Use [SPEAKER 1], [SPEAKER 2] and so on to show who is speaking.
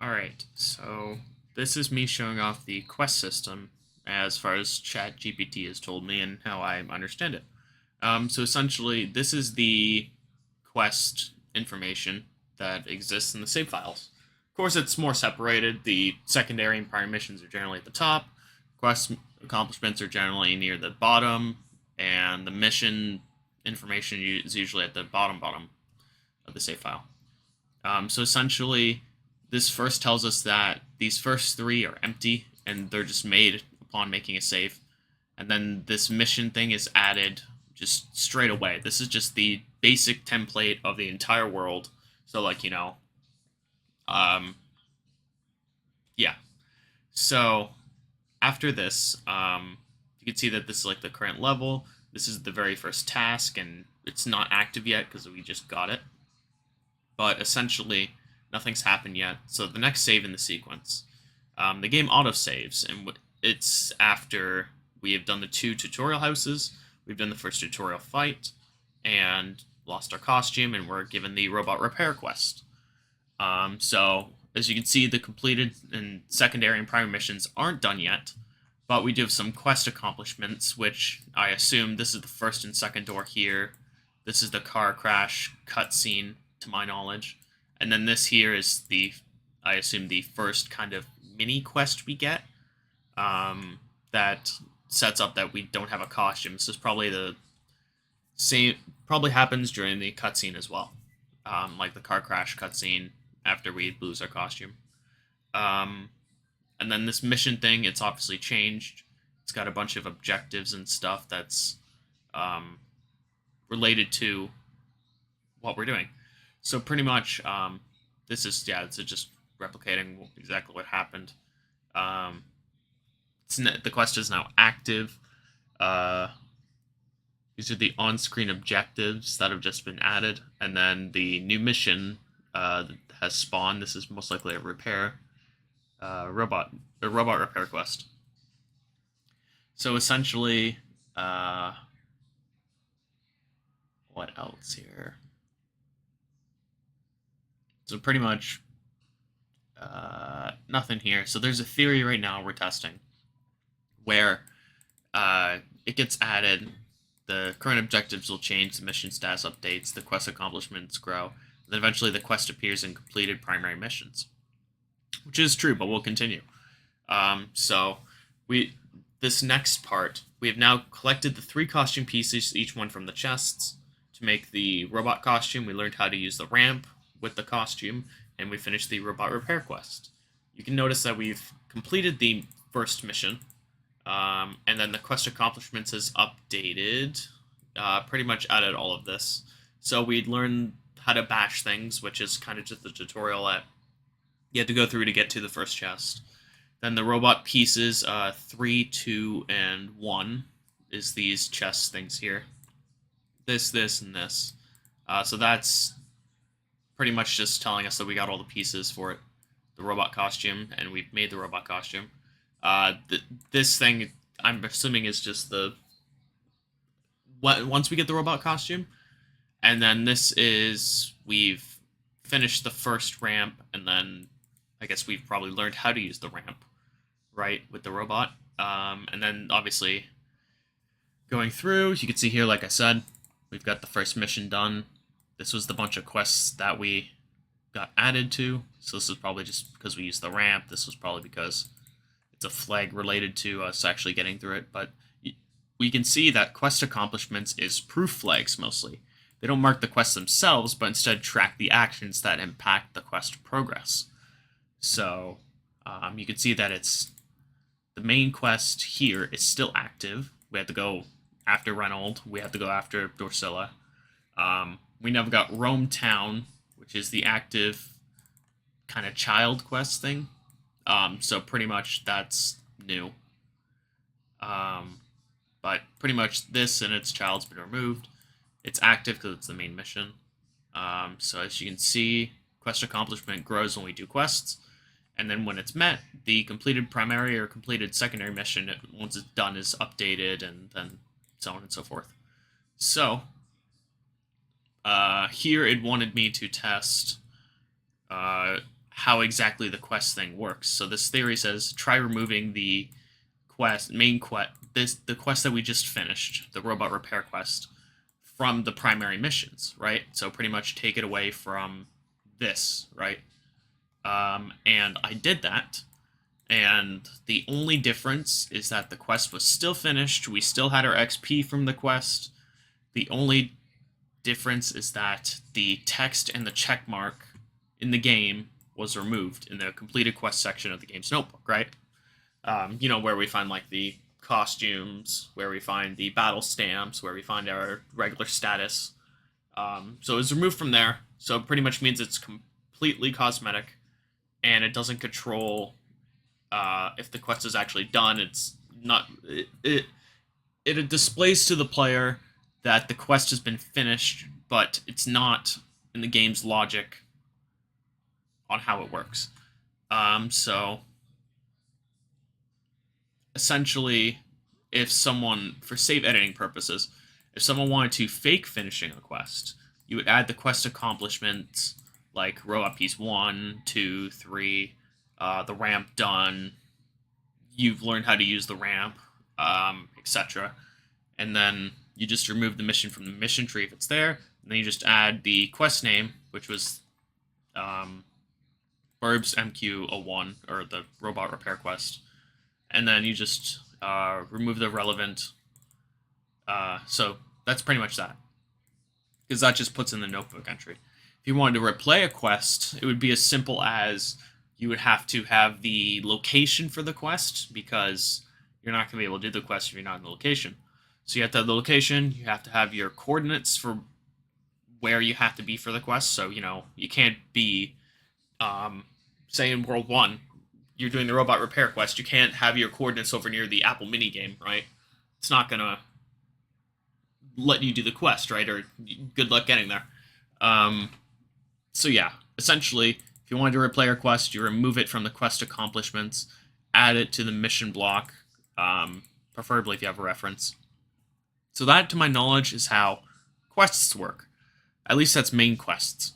[SPEAKER 1] Alright, so this is me showing off the quest system as far as ChatGPT has told me and how I understand it. So essentially, this is the quest information that exists in the save files. Of course, it's more separated. The secondary and primary missions are generally at the top, quest accomplishments are generally near the bottom, and the mission information is usually at the bottom of the save file. So essentially, this first tells us that these first three are empty and they're just made upon making a save. And then this mission thing is added just straight away. This is just the basic template of the entire world. So, um, yeah. So after this, you can see that this is like the current level. This is the very first task, and it's not active yet because we just got it. But essentially, nothing's happened yet. So the next save in the sequence, the game auto saves, and it's after we have done the two tutorial houses. We've done the first tutorial fight, and lost our costume, and we're given the robot repair quest. So as you can see, the completed and secondary and primary missions aren't done yet, but we do have some quest accomplishments, which I assume this is the first and second door here. This is the car crash cutscene, to my knowledge. And then this here is I assume, the first kind of mini quest we get that sets up that we don't have a costume. This is probably the same, probably happens during the cutscene as well, like the car crash cutscene after we lose our costume. Um, and then this mission thing, it's obviously changed. It's got a bunch of objectives and stuff that's um, related to what we're doing. So pretty much, this is it's just replicating exactly what happened. Um, the quest is now active. Uh, these are the on-screen objectives that have just been added, and then the new mission has spawned. This is most likely a repair robot, a robot repair quest. So essentially, what else here? So pretty much nothing here. So there's a theory right now we're testing where it gets added, the current objectives will change, the mission status updates, the quest accomplishments grow, and then eventually the quest appears in completed primary missions, which is true, but we'll continue. So we this next part, we have now collected the three costume pieces, each one from the chests, to make the robot costume. We learned how to use the ramp with the costume, and we finished the robot repair quest. You can notice that we've completed the first mission, and then the quest accomplishments is updated. Pretty much added all of this. So we'd learned how to bash things, which is kind of just the tutorial that you had to go through to get to the first chest. Then the robot pieces, 3, 2, and 1 is these chest things here. This, and this. So that's pretty much just telling us that we got all the pieces for it. The robot costume, and we've made the robot costume. This thing, I'm assuming, is just once we get the robot costume, and then this is we've finished the first ramp, and then I guess we've probably learned how to use the ramp, right, with the robot. And then obviously going through, you can see here, like I said, we've got the first mission done. This was the bunch of quests that we got added to. So this is probably just because we used the ramp. This was probably because it's a flag related to us actually getting through it. But we can see that quest accomplishments is proof flags mostly. They don't mark the quests themselves, but instead track the actions that impact the quest progress. So you can see that it's the main quest here is still active. We have to go after Reynold. We have to go after Dorsilla. We now got Rome Town, which is the active kind of child quest thing. So pretty much that's new. But pretty much this and its child's been removed. It's active because it's the main mission. So as you can see, quest accomplishment grows when we do quests. And then when it's met, the completed primary or completed secondary mission, once it's done, is updated, and then so on and so forth. So here it wanted me to test how exactly the quest thing works. So this theory says try removing the main quest, the quest that we just finished, the robot repair quest, from the primary missions, right? So pretty much take it away from this, right? And I did that, and the only difference is that the quest was still finished. We still had our XP from the quest. The only difference is that the text and the check mark in the game was removed in the completed quest section of the game's notebook, right? Where we find like the costumes, where we find the battle stamps, where we find our regular status. So it was removed from there. So it pretty much means it's completely cosmetic, and it doesn't control if the quest is actually done. It's not. It displays to the player that the quest has been finished, but it's not in the game's logic on how it works. So essentially, if someone, for save editing purposes, if someone wanted to fake finishing a quest, you would add the quest accomplishments like robot piece 1, 2, 3, the ramp done, you've learned how to use the ramp, etc. And then you just remove the mission from the mission tree if it's there, and then you just add the quest name, which was Burbs MQ01, or the robot repair quest, and then you just remove the relevant. So that's pretty much that, because that just puts in the notebook entry. If you wanted to replay a quest, it would be as simple as you would have to have the location for the quest, because you're not going to be able to do the quest if you're not in the location. So you have to have the location, you have to have your coordinates for where you have to be for the quest. So, you can't be, say in World 1, you're doing the robot repair quest, you can't have your coordinates over near the Apple mini game, right? It's not going to let you do the quest, right? Or good luck getting there. So yeah, essentially, if you wanted to replay a quest, you remove it from the quest accomplishments, add it to the mission block, preferably if you have a reference. So that, to my knowledge, is how quests work. At least that's main quests.